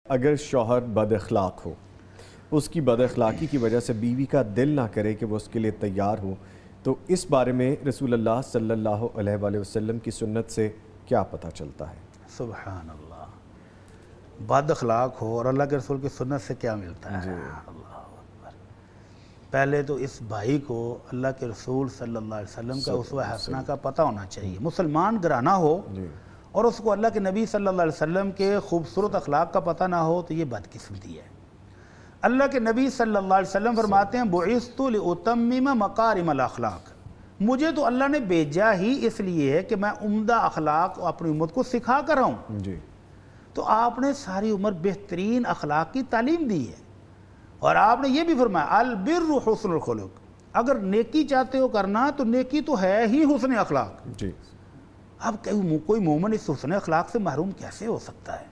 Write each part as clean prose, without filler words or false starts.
اگر شوہر بد اخلاق ہو، اس کی بد اخلاقی کی وجہ سے بیوی کا دل نہ کرے کہ وہ اس کے لیے تیار ہو، تو اس بارے میں رسول اللہ صلی اللہ علیہ وآلہ وسلم کی سنت سے کیا پتہ چلتا ہے؟ سبحان اللہ، بد اخلاق ہو اور اللہ کے رسول کی سنت سے کیا ملتا ہے؟ اللہ اکبر۔ پہلے تو اس بھائی کو اللہ کے رسول صلی اللہ علیہ وسلم کا اسوہ حسنہ کا پتہ ہونا چاہیے۔ مسلمان گرانا ہو اور اس کو اللہ کے نبی صلی اللہ علیہ وسلم کے خوبصورت اخلاق کا پتہ نہ ہو تو یہ بدقسمتی ہے۔ اللہ کے نبی صلی اللہ علیہ وسلم فرماتے ہیں بُعِثْتُ لِأُتَمِّمَ مَقَارِمَ الْأَخْلَاقِ، مجھے تو اللہ نے بھیجا ہی اس لیے ہے کہ میں عمدہ اخلاق اپنی امت کو سکھا کر آؤں۔ تو آپ نے ساری عمر بہترین اخلاق کی تعلیم دی ہے، اور آپ نے یہ بھی فرمایا البر حسن الخلق، اگر نیکی چاہتے ہو کرنا تو نیکی تو ہے ہی حسن اخلاق۔ اب کوئی مومن اس حسن اخلاق سے محروم کیسے ہو سکتا ہے؟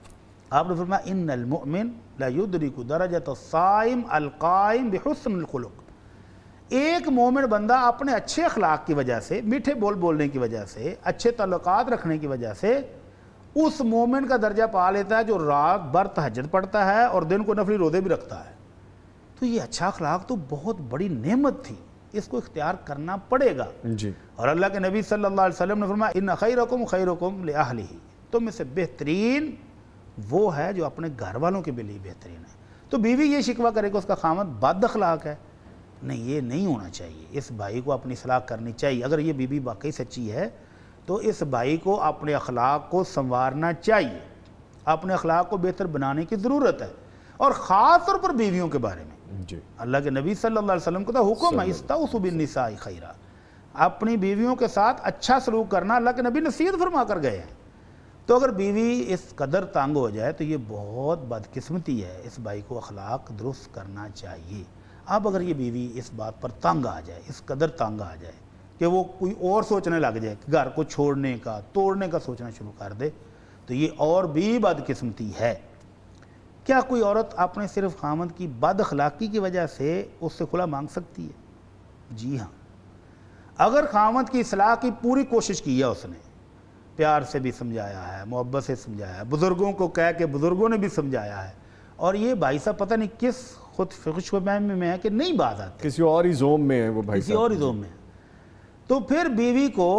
آپ نے فرمایا ان المؤمن لا یدرک درجۃ الصائم القائم بحسن الخلق، ایک مومن بندہ اپنے اچھے اخلاق کی وجہ سے، میٹھے بول بولنے کی وجہ سے، اچھے تعلقات رکھنے کی وجہ سے اس مومن کا درجہ پا لیتا ہے جو رات بھر تہجد پڑھتا ہے اور دن کو نفلی روزے بھی رکھتا ہے۔ تو یہ اچھا اخلاق تو بہت بڑی نعمت تھی، اس کو اختیار کرنا پڑے گا۔ اور اللہ کے نبی صلی اللہ علیہ وسلم نے فرمایا ان خیرکم خیرکم لأہلہ، تم میں سے بہترین وہ ہے جو اپنے گھر والوں کے لیے بہترین ہے۔ تو بیوی یہ شکوہ کرے کہ اس کا خامد بد اخلاق ہے، نہیں، یہ نہیں ہونا چاہیے۔ اس بھائی کو اپنی اصلاح کرنی چاہیے۔ اگر یہ بیوی واقعی سچی ہے تو اس بھائی کو اپنے اخلاق کو سنوارنا چاہیے، اپنے اخلاق کو بہتر بنانے کی ضرورت ہے، اور خاص طور پر بیویوں کے بارے میں اللہ کے نبی صلی اللہ علیہ وسلم کا تو حکم ہے استوصوا بالنساء خیرا، اپنی بیویوں کے ساتھ اچھا سلوک کرنا اللہ کے نبی نصیحت فرما کر گئے ہیں۔ تو اگر بیوی اس قدر تنگ ہو جائے تو یہ بہت بدقسمتی ہے، اس بھائی کو اخلاق درست کرنا چاہیے۔ اب اگر یہ بیوی اس بات پر تنگ آ جائے، اس قدر تنگ آ جائے کہ وہ کوئی اور سوچنے لگ جائے، گھر کو چھوڑنے کا، توڑنے کا سوچنا شروع کر دے، تو یہ اور بھی بدقسمتی ہے۔ کیا کوئی عورت اپنے صرف خامد کی بد اخلاقی کی وجہ سے اس سے خلا مانگ سکتی ہے؟ جی ہاں، اگر خامد کی اصلاح کی پوری کوشش کی ہے، اس نے پیار سے بھی سمجھایا ہے، محبت سے سمجھایا ہے، بزرگوں کو کہہ کے بزرگوں نے بھی سمجھایا ہے، اور یہ بھائی صاحب پتہ نہیں کس خود فکر و فہمی میں ہے کہ نہیں بات آتی، کسی اور ہی زوم میں ہے وہ بھائی کسی اور ہی زوم میں ہے، تو پھر بیوی کو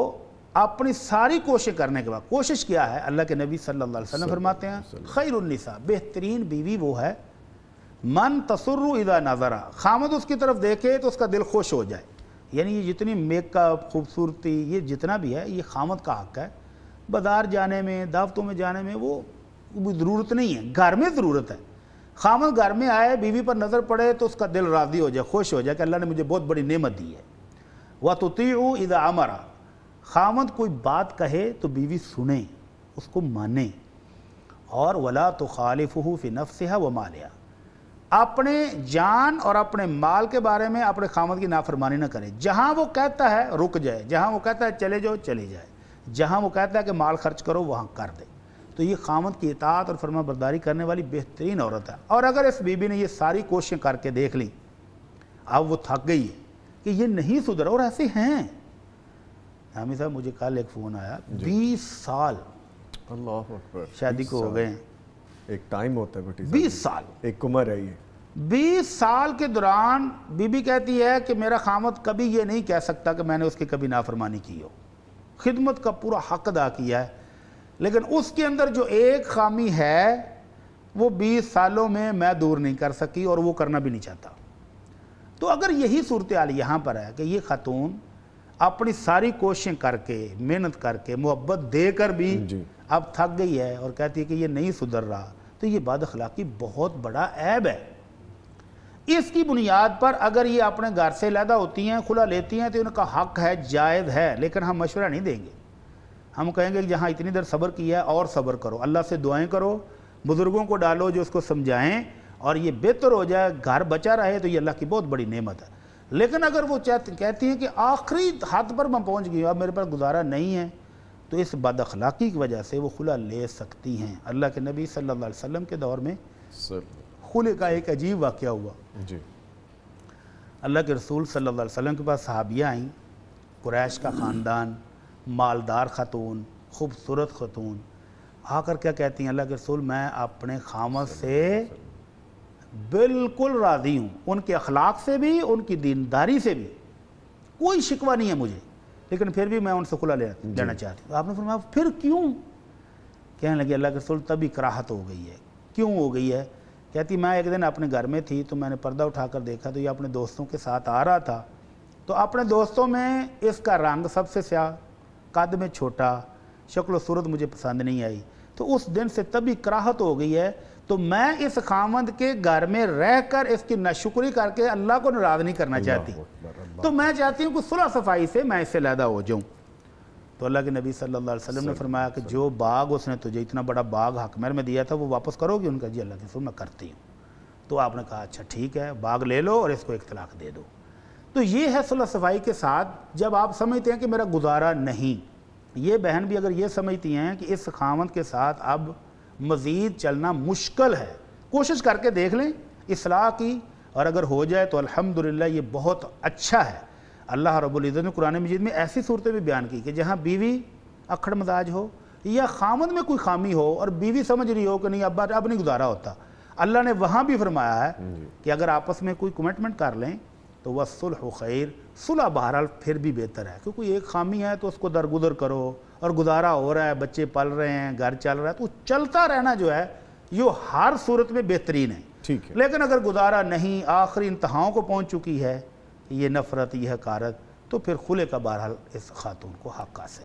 اپنی ساری کوشش کرنے کے بعد، کوشش کیا ہے، اللہ کے نبی صلی اللہ علیہ وسلم فرماتے ہیں خیر النساء، بہترین بیوی وہ ہے من تسر اذا نظر، خامد اس کی طرف دیکھے تو اس کا دل خوش ہو جائے۔ یعنی یہ جتنی میک اپ، خوبصورتی، یہ جتنا بھی ہے یہ خامد کا حق ہے۔ بازار جانے میں، دعوتوں میں جانے میں وہ ضرورت نہیں ہے، گھر میں ضرورت ہے۔ خامد گھر میں آئے، بیوی پر نظر پڑے تو اس کا دل راضی ہو جائے، خوش ہو جائے کہ اللہ نے مجھے بہت بڑی نعمت دی ہے۔ وَتُطِيعُ اِذَا أَمَرَ، خامد کوئی بات کہے تو بیوی سنے، اس کو مانے، اور وَلَا تُخَالِفُهُ فِي نَفْسِهَا وَمَالِهَا، اپنے جان اور اپنے مال کے بارے میں اپنے خامد کی نافرمانی نہ کرے۔ جہاں وہ کہتا ہے رک جائے، جہاں وہ کہتا ہے چلے جاؤ چلے جائے، جہاں وہ کہتا ہے کہ مال خرچ کرو وہاں کر دے۔ تو یہ خامد کی اطاعت اور فرما برداری کرنے والی بہترین عورت ہے۔ اور اگر اس بی بی نے یہ ساری کوششیں کر کے دیکھ لی، اب وہ تھک گئی ہے کہ یہ نہیں سدھرا، اور ایسے ہیں۔ حامی صاحب مجھے کل ایک فون آیا، 20 سال اللہ اکبر، شادی کو ہو گئے ہیں، ایک ٹائم ہوتا ہے بٹی، 20 سال، ایک عمر ہے یہ۔ 20 سال کے دوران بی بی کہتی ہے کہ میرا خامد کبھی یہ نہیں کہہ سکتا کہ میں نے اس کی کبھی نافرمانی کی ہو، خدمت کا پورا حق ادا کیا ہے، لیکن اس کے اندر جو ایک خامی ہے وہ 20 سالوں میں دور نہیں کر سکی، اور وہ کرنا بھی نہیں چاہتا۔ تو اگر یہی صورتحال یہاں پر ہے کہ یہ خاتون اپنی ساری کوششیں کر کے، محنت کر کے، محبت دے کر بھی اب تھک گئی ہے اور کہتی ہے کہ یہ نہیں سدھر رہا، تو یہ بد اخلاقی بہت بڑا عیب ہے۔ اس کی بنیاد پر اگر یہ اپنے گھر سے علیحدہ ہوتی ہیں، خلا لیتی ہیں، تو ان کا حق ہے، جائز ہے، لیکن ہم مشورہ نہیں دیں گے۔ ہم کہیں گے کہ جہاں اتنی دیر صبر کیا ہے اور صبر کرو، اللہ سے دعائیں کرو، بزرگوں کو ڈالو جو اس کو سمجھائیں، اور یہ بہتر ہو جائے، گھر بچا رہے، تو یہ اللہ کی بہت بڑی نعمت ہے۔ لیکن اگر وہ کہتی ہیں کہ آخری حد پر میں پہنچ گئی ہوں، اب میرے پاس گزارا نہیں ہے، تو اس بد اخلاقی کی وجہ سے وہ خلا لے سکتی ہیں۔ اللہ کے نبی صلی اللہ علیہ وسلم کے دور میں خلے کا ایک عجیب واقعہ ہوا۔ اللہ کے رسول صلی اللہ علیہ وسلم کے پاس صحابیہ آئیں، قریش کا خاندان، مالدار خاتون، خوبصورت خاتون۔ آ کر کیا کہتی ہیں اللہ کے رسول میں اپنے خامد سے بالکل راضی ہوں، ان کے اخلاق سے بھی، ان کی دینداری سے بھی کوئی شکوہ نہیں ہے مجھے، لیکن پھر بھی میں ان سے خلا لینا چاہتی ہوں۔ آپ نے فرمایا پھر کیوں؟ کہنے لگے اللہ کے رسول تب اکراہت ہو گئی ہے۔ کیوں ہو گئی ہے؟ کہتی میں ایک دن اپنے گھر میں تھی تو میں نے پردہ اٹھا کر دیکھا تو یہ اپنے دوستوں کے ساتھ آ رہا تھا، تو اپنے دوستوں میں اس کا رنگ سب سے سیاہ، قد میں چھوٹا، شکل و صورت مجھے پسند نہیں آئی، تو اس دن سے تب اکراہت ہو گئی ہے، تو میں اس خاوند کے گھر میں رہ کر اس کی ناشکری کر کے اللہ کو ناراض نہیں کرنا چاہتی، تو میں چاہتی ہوں کہ صلح صفائی سے میں اس سے علیحدہ ہو جاؤں۔ تو اللہ کے نبی صلی اللہ علیہ وسلم نے فرمایا کہ جو باغ اس نے تجھے اتنا بڑا باغ حق مہر میں دیا تھا وہ واپس کرو گی؟ ان کا جی اللہ کے رسول میں کرتی ہوں۔ تو آپ نے کہا اچھا ٹھیک ہے، باغ لے لو اور اس کو ایک طلاق دے دو۔ تو یہ ہے صلح صفائی کے ساتھ جب آپ سمجھتے ہیں کہ میرا گزارا نہیں۔ یہ بہن بھی اگر یہ سمجھتی ہیں کہ اس خاوند کے ساتھ اب مزید چلنا مشکل ہے، کوشش کر کے دیکھ لیں اصلاح کی، اور اگر ہو جائے تو الحمدللہ یہ بہت اچھا ہے۔ اللہ رب العزت نے قرآن مجید میں ایسی صورتیں بھی بیان کی کہ جہاں بیوی اکھڑ مزاج ہو یا خاوند میں کوئی خامی ہو اور بیوی سمجھ رہی ہو کہ نہیں اب نہیں گزارا ہوتا، اللہ نے وہاں بھی فرمایا ہے کہ اگر آپس میں کوئی کمٹمنٹ کر لیں تو وَالصُّلْحُ خیر، صلح بہرحال پھر بھی بہتر ہے، کیونکہ ایک خامی ہے تو اس کو درگزر کرو، اور گزارا ہو رہا ہے، بچے پل رہے ہیں، گھر چل رہا ہے، تو چلتا رہنا جو ہے یہ ہر صورت میں بہترین ہے۔ ٹھیک ہے، لیکن اگر گزارا نہیں، آخری انتہاؤں کو پہنچ چکی ہے یہ نفرت، یہ حقارت، تو پھر خلع کا بہرحال اس خاتون کو حق حاصل